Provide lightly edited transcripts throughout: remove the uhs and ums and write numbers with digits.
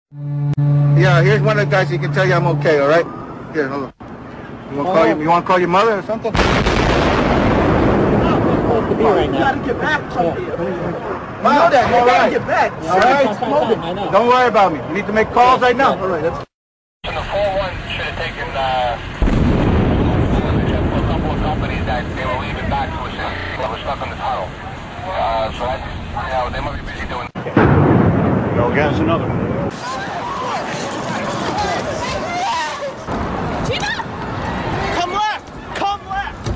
Yeah, here's one of the guys. He can tell you I'm okay. All right. Here, hold on. You want to call your mother or something? You gotta get back from here. You know that. You gotta get back. All right. Don't worry about me. You need to make calls right now. All right. The 4-1 should have taken a couple of companies that they were leaving back to us that were stuck in the tunnel. So that's, they might be busy doing. Go against another one. Come left! Come left!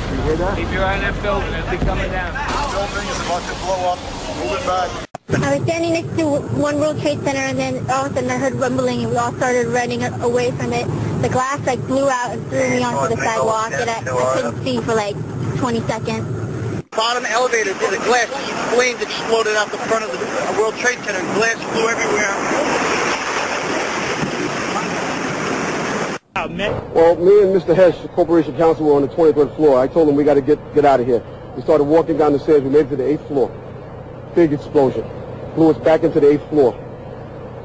You hear that? Keep your eye on that building as they coming down. The building is about to blow up. Moving back. I was standing next to One World Trade Center, and then all of a sudden I heard rumbling, and we all started running away from it. The glass blew out and threw me onto the sidewalk, and I couldn't see for 20 seconds. Bottom elevator, the glass flames exploded out the front of the World Trade Center. Glass flew everywhere. Well, me and Mr. Hesh, the Corporation Counsel, were on the 23rd floor. I told him we got to get out of here. We started walking down the stairs. We made it to the 8th floor. Big explosion. Blew us back into the 8th floor.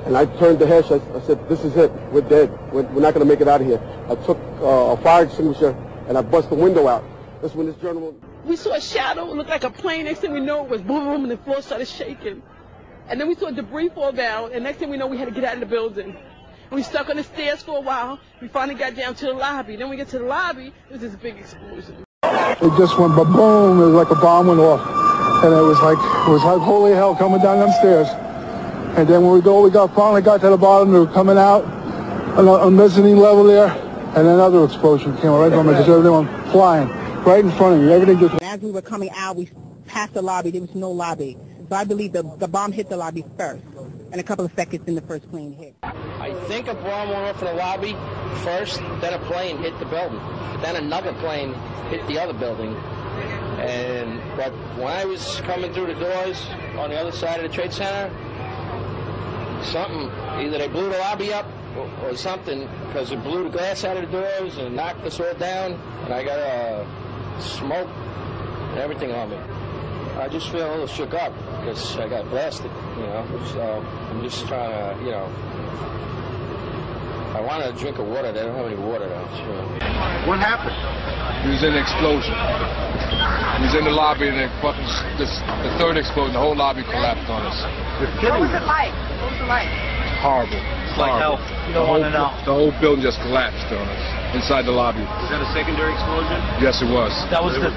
And I turned to Hesh. I said, this is it. We're dead. We're not going to make it out of here. I took a fire extinguisher and I bust the window out. That's when this gentleman... We saw a shadow. It looked like a plane. Next thing we know, it was boom, boom, and the floor started shaking. And then we saw debris fall down. And next thing we know, we had to get out of the building. And we stuck on the stairs for a while. We finally got down to the lobby. Then we get to the lobby, it was this big explosion. It just went ba-boom. It was like a bomb went off. And it was like holy hell coming down them stairs. And then when we finally got to the bottom, we were coming out on the mezzanine level there, and another explosion came right from it, just everything went flying right in front of you. Everything just... As we were coming out, we passed the lobby. There was no lobby. So I believe the bomb hit the lobby first, and a couple of seconds in the first plane hit. I think a bomb went off in the lobby first, then a plane hit the building. But then another plane hit the other building. But when I was coming through the doors on the other side of the Trade Center, either they blew the lobby up or something, because it blew the glass out of the doors and knocked us all down, and I got smoke and everything on me. I just feel a little shook up because I got blasted, so I'm just trying to, I want a drink of water. They don't have any water though. What happened? He was in an explosion. He was in the lobby, and the third explosion, the whole lobby collapsed on us. What was it like? Horrible. It's like hell. You don't want to know. The whole building just collapsed on us inside the lobby. Is that a secondary explosion? Yes, it was. That was the...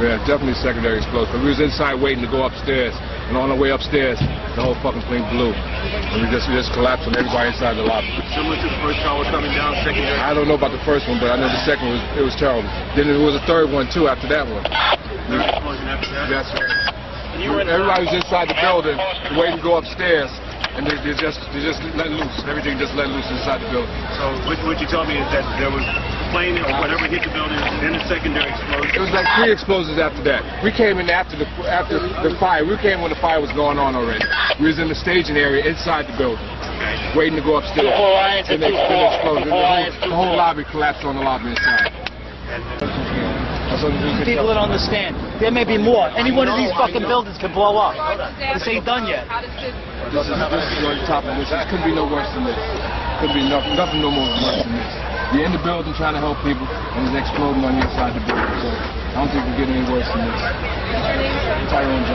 Yeah, definitely a secondary explosion. But we was inside waiting to go upstairs, and on the way upstairs, the whole fucking thing blew. And we just collapsed on everybody inside the lobby. Similar to the first tower coming down, secondary? I don't know about the first one, but I know the second one was terrible. Then there was a third one too after that one. Third explosion after that? Yes, sir. Everybody was inside the building waiting to go upstairs, and they just let loose. Everything just let loose inside the building. So what you told me is that there was a plane or whatever hit the building, then a secondary explosion. It was like 3 explosions after that. We came in after the fire. We came when the fire was going on already. We was in the staging area inside the building, waiting to go upstairs. And they exploded. The whole lobby collapsed on the lobby inside. People don't understand. There may be more. Any one of these fucking buildings can blow up. This ain't done yet. This is on top of this. It couldn't be no worse than this. Couldn't be nothing no more worse than this. You're in the building trying to help people, and it's exploding on the inside the building. So I don't think we're getting any worse than this.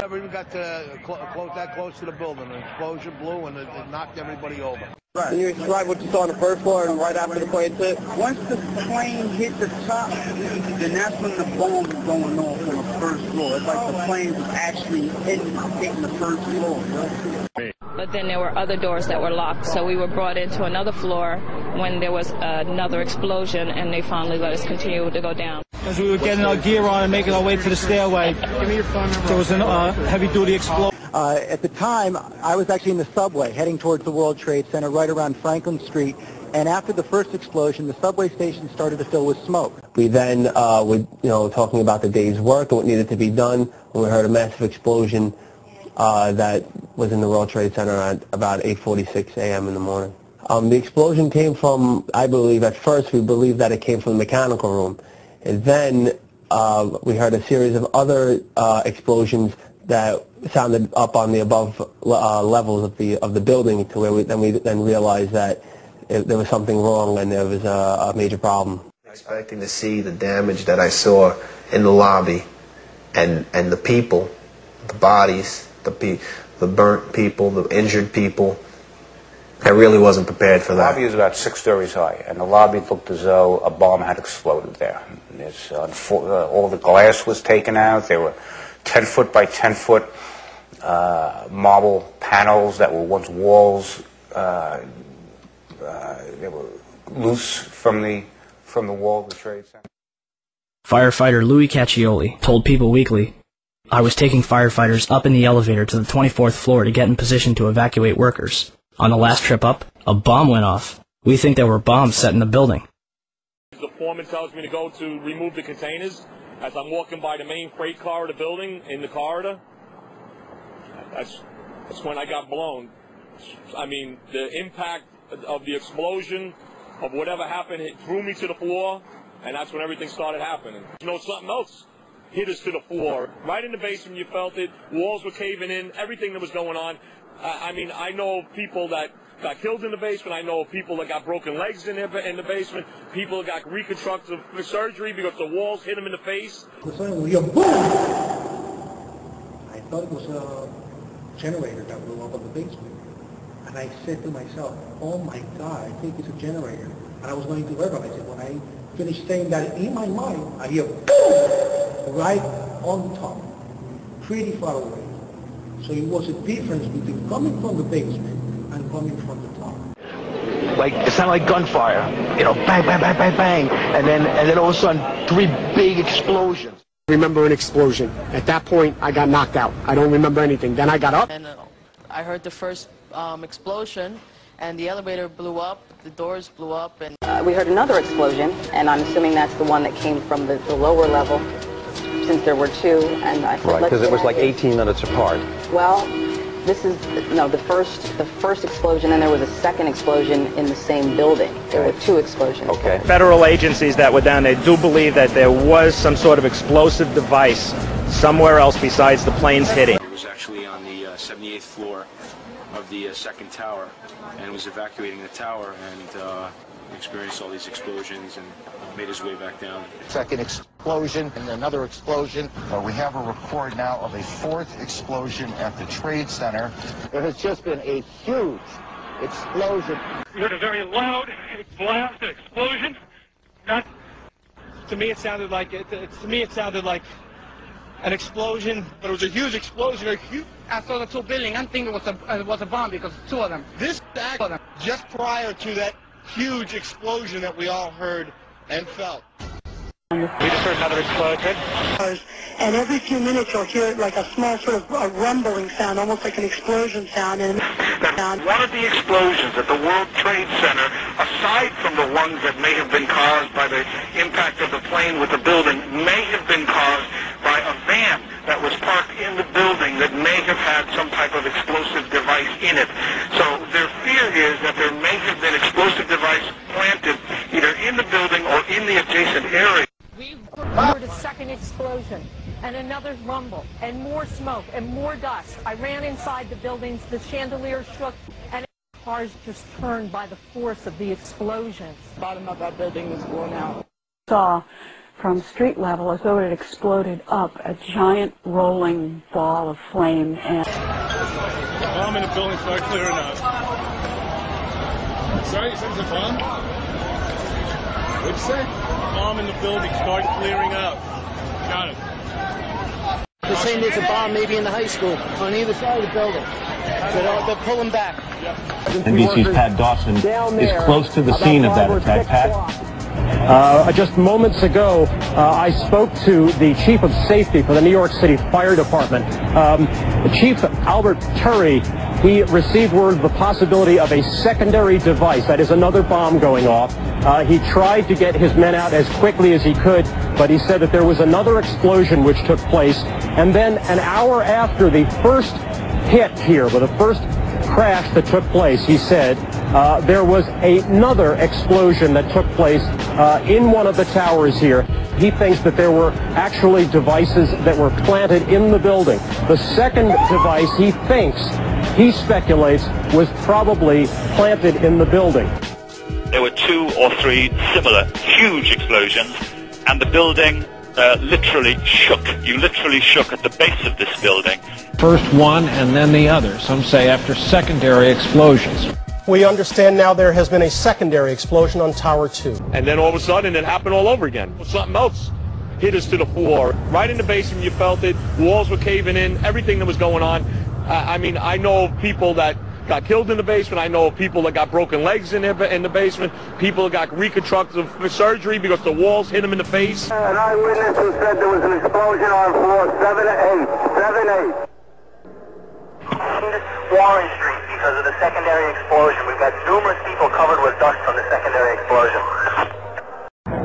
Never even got that close to the building. An explosion blew, and it knocked everybody over. Right. Can you describe what you saw on the first floor and right after the plane hit? Once the plane hit the top, then that's when the bomb was going off on the first floor. It's like the plane was actually hitting the first floor. But then there were other doors that were locked, so we were brought into another floor when there was another explosion, and they finally let us continue to go down. As we were getting our gear on and making our way to the stairway, there was a heavy-duty explosion. At the time, I was actually in the subway heading towards the World Trade Center right around Franklin Street, and after the first explosion, the subway station started to fill with smoke. We then were talking about the day's work and what needed to be done when we heard a massive explosion that was in the World Trade Center at about 8:46 a.m. in the morning. The explosion came from, I believe, at first we believed that it came from the mechanical room. And then we heard a series of other explosions that sounded up on the above levels of the building, to where we then realized that there was something wrong and there was a major problem. Expecting to see the damage that I saw in the lobby, and the people, the bodies, the burnt people, the injured people. I really wasn't prepared for that. The lobby is about 6 stories high, and the lobby looked as though a bomb had exploded there. All the glass was taken out. There were 10-foot by 10-foot marble panels that were once walls. They were loose from the wall of the Trade Center. Firefighter Louis Caccioli told People Weekly, "I was taking firefighters up in the elevator to the 24th floor to get in position to evacuate workers. On the last trip up, a bomb went off. We think there were bombs set in the building." The foreman tells me to go to remove the containers. As I'm walking by the main freight car of the building in the corridor, that's when I got blown. I mean, the impact of the explosion, of whatever happened, it threw me to the floor, and that's when everything started happening. You know, something else hit us to the floor. Right in the basement, you felt it. Walls were caving in, everything that was going on. I mean, I know people that got killed in the basement. I know people that got broken legs in the basement. People that got reconstructive surgery because the walls hit them in the face. I thought it was a generator that blew up in the basement. And I said to myself, oh my God, I think it's a generator. And I was going to verbalize it. When I finished saying that in my mind, I hear boom right on top, pretty far away. So it was a difference between coming from the basement and coming from the top. Like, it sounded like gunfire, you know, bang, bang, bang, bang, bang, and then all of a sudden, 3 big explosions. I remember an explosion. At that point, I got knocked out. I don't remember anything. Then I got up. And I heard the first explosion, and the elevator blew up, the doors blew up, and we heard another explosion, and I'm assuming that's the one that came from the lower level, since there were 2, and I said, right, because it was like 18 minutes apart. Well, this is the first explosion, and there was a second explosion in the same building. There were 2 explosions. Okay. Federal agencies that were down there do believe that there was some sort of explosive device somewhere else besides the planes hitting. It was actually on the 78th floor of the second tower, and was evacuating the tower, and experienced all these explosions and made his way back down. Second explosion and another explosion. We have a report now of a 4th explosion at the Trade Center. There has just been a huge explosion. We heard a very loud blast, an explosion. To me, it sounded like an explosion, but it was a huge explosion. I saw the 2 buildings. I'm thinking it was a bomb because 2 of them. This happened just prior to that huge explosion that we all heard and felt. We just heard another explosion. And every few minutes you'll hear like a small sort of a rumbling sound, almost like an explosion sound. And one of the explosions at the World Trade Center, aside from the ones that may have been caused by the impact of the plane with the building, may have been caused by a van that was parked in the building that may have had some type of explosive device in it. So their fear is that there may have been explosive device planted either in the building or in the adjacent area. We heard a second explosion and another rumble and more smoke and more dust. I ran inside the buildings, the chandelier shook, and cars just turned by the force of the explosions. The bottom of that building was blown out. Saw from street level as though it had exploded up, a giant rolling ball of flame. And bomb in the building started clearing out. Sorry, you said it's a bomb? What'd you say? Bomb in the building started clearing out. Got it. They're saying there's a bomb maybe in the high school on either side of the building. So they're pulling back. NBC's Pat Dawson is close to the scene of that attack. Pat? Just moments ago, I spoke to the Chief of Safety for the New York City Fire Department. Chief Albert Turry, he received word of the possibility of a secondary device, that is another bomb going off. He tried to get his men out as quickly as he could, but he said that there was another explosion which took place. And then an hour after the first hit here, with the first crash that took place, he said, there was another explosion that took place in one of the towers here. He thinks that there were actually devices that were planted in the building. The second device he speculates, was probably planted in the building. There were 2 or 3 similar huge explosions, and the building literally shook. You literally shook at the base of this building. First one and then the other, some say after secondary explosions. We understand now there has been a secondary explosion on Tower 2. And then all of a sudden it happened all over again. Something else hit us to the floor. Right in the basement, you felt it. Walls were caving in, everything that was going on. I mean, I know of people that got killed in the basement. I know of people that got broken legs in the basement. People that got reconstructive surgery because the walls hit them in the face. An eyewitness who said there was an explosion on floor 7-8. 7-8. Warren Street because of the secondary explosion. We've got numerous people covered with dust from the secondary explosion.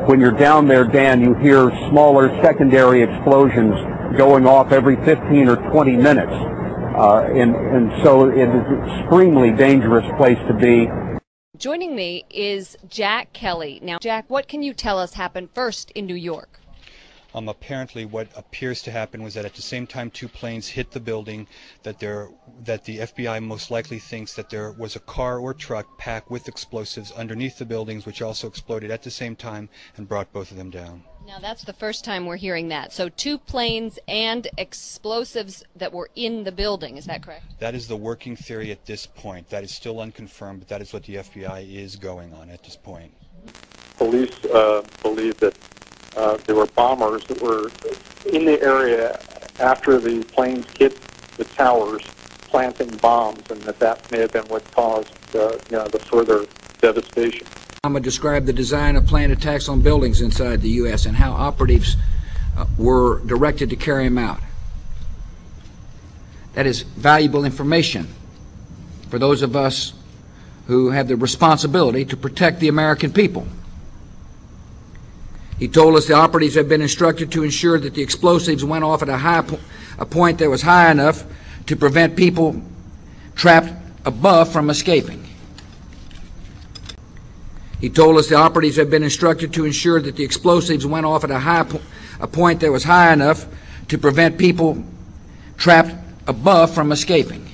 When you're down there, Dan, you hear smaller secondary explosions going off every 15 or 20 minutes. And so it is an extremely dangerous place to be. Joining me is Jack Kelly. Now, Jack, what can you tell us happened first in New York? Apparently what appears to happen was that at the same time 2 planes hit the building, that the FBI most likely thinks that there was a car or truck packed with explosives underneath the buildings, which also exploded at the same time and brought both of them down. Now, that's the first time we're hearing that. So 2 planes and explosives that were in the building, is that correct? That is the working theory at this point. That is still unconfirmed, but that is what the FBI is going on at this point. Police believe that there were bombers that were in the area after the planes hit the towers, planting bombs, and that may have been what caused the further devastation. Obama described the design of planned attacks on buildings inside the U.S. and how operatives were directed to carry them out. That is valuable information for those of us who have the responsibility to protect the American people. He told us the operatives had been instructed to ensure that the explosives went off at a point that was high enough to prevent people trapped above from escaping. He told us the operatives had been instructed to ensure that the explosives went off at a point that was high enough to prevent people trapped above from escaping.